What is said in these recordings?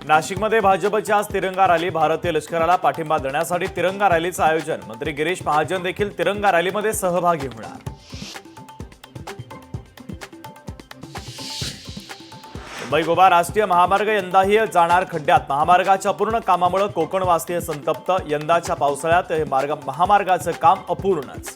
नाशिकमध्ये भाजपच्या आज तिरंगा रॅली, भारतीय लष्कराला पाठिंबा देण्यासाठी तिरंगा रॅलीचं आयोजन. मंत्री गिरीश महाजन देखील तिरंगा रॅलीमध्ये सहभागी होणार. मुंबई गोवा राष्ट्रीय महामार्ग यंदाही जाणार खड्ड्यात. महामार्गाच्या अपूर्ण कामामुळे कोकणवासीय संतप्त. यंदाच्या पावसाळ्यात हे महामार्गाचं काम अपूर्णच.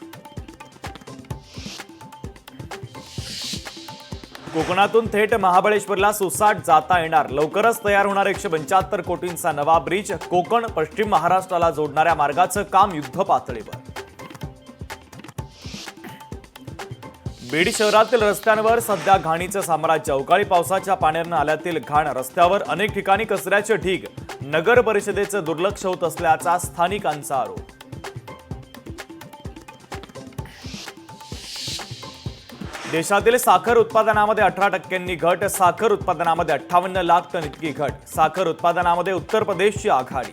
कोकणातून थेट महाबळेश्वरला सुसाट जाता येणार. लवकरच तयार होणार 175 कोटींचा नवा ब्रिज. कोकण पश्चिम महाराष्ट्राला जोडणाऱ्या मार्गाचं काम युद्धपातळीवर. बीड शहरातील रस्त्यांवर सध्या घाणीचं साम्राज्य. अवकाळी पावसाच्या पाण्यानं आल्यातील घाण. रस्त्यावर अनेक ठिकाणी कचऱ्याचे ढीग. नगर परिषदेचं दुर्लक्ष होत असल्याचा स्थानिकांचा आरोप. देशातील साखर उत्पादनामध्ये 18% घट. साखर उत्पादनामध्ये 58 लाख टन इतकी घट. साखर उत्पादनामध्ये उत्तर प्रदेशची आघाडी.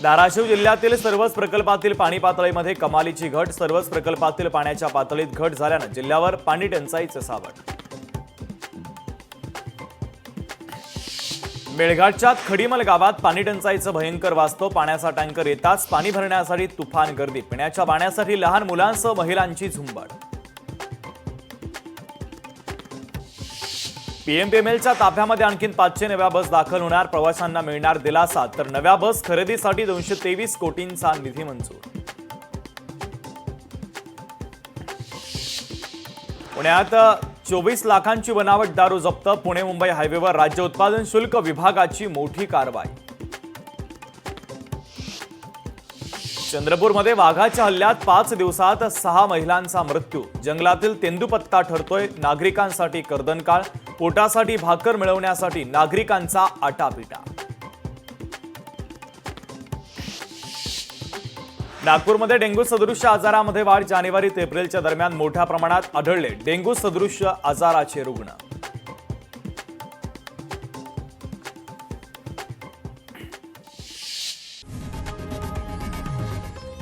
धाराशिव जिल्ह्यातील सर्वच प्रकल्पातील पाणी पातळीमध्ये कमालीची घट. सर्वच प्रकल्पातील पाण्याच्या पातळीत घट झाल्यानं जिल्ह्यावर पाणी टंचाईचं सावट. मेळघाटच्या खडीमल गावात पाणी टंचाईचं भयंकर वास्तव. पाण्याचा टँकर येताच पाणी भरण्यासाठी तुफान गर्दी. पिण्याच्या पाण्यासाठी लहान मुलांसह महिलांची झुंबड. पीएमपीएमएलच्या ताफ्यामध्ये आणखी 500 नव्या बस दाखल होणार. प्रवाशांना मिळणार दिलासा. तर नव्या बस खरेदीसाठी 223 कोटींचा निधी मंजूर. पुण्यात 24 लाखांची बनावट दारू जप्त. पुणे मुंबई हायवेवर राज्य उत्पादन शुल्क विभागाची मोठी कारवाई. चंद्रपूरमध्ये वाघाच्या हल्ल्यात 5 दिवसात 6 महिलांचा मृत्यू. जंगलातील तेंदूपत्ता ठरतोय नागरिकांसाठी कर्दनकाळ. पोटासाठी भाकर मिळवण्यासाठी नागरिकांचा आटापिटा. नागपूरमध्ये डेंग्यू सदृश्य आजारामध्ये वाढ. जानेवारी ते एप्रिलच्या दरम्यान मोठ्या प्रमाणात आढळले डेंग्यू सदृश्य आजाराचे रुग्ण.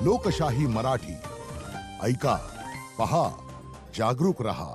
लोकशाही मराठी ऐका, पहा, जागरूक रहा.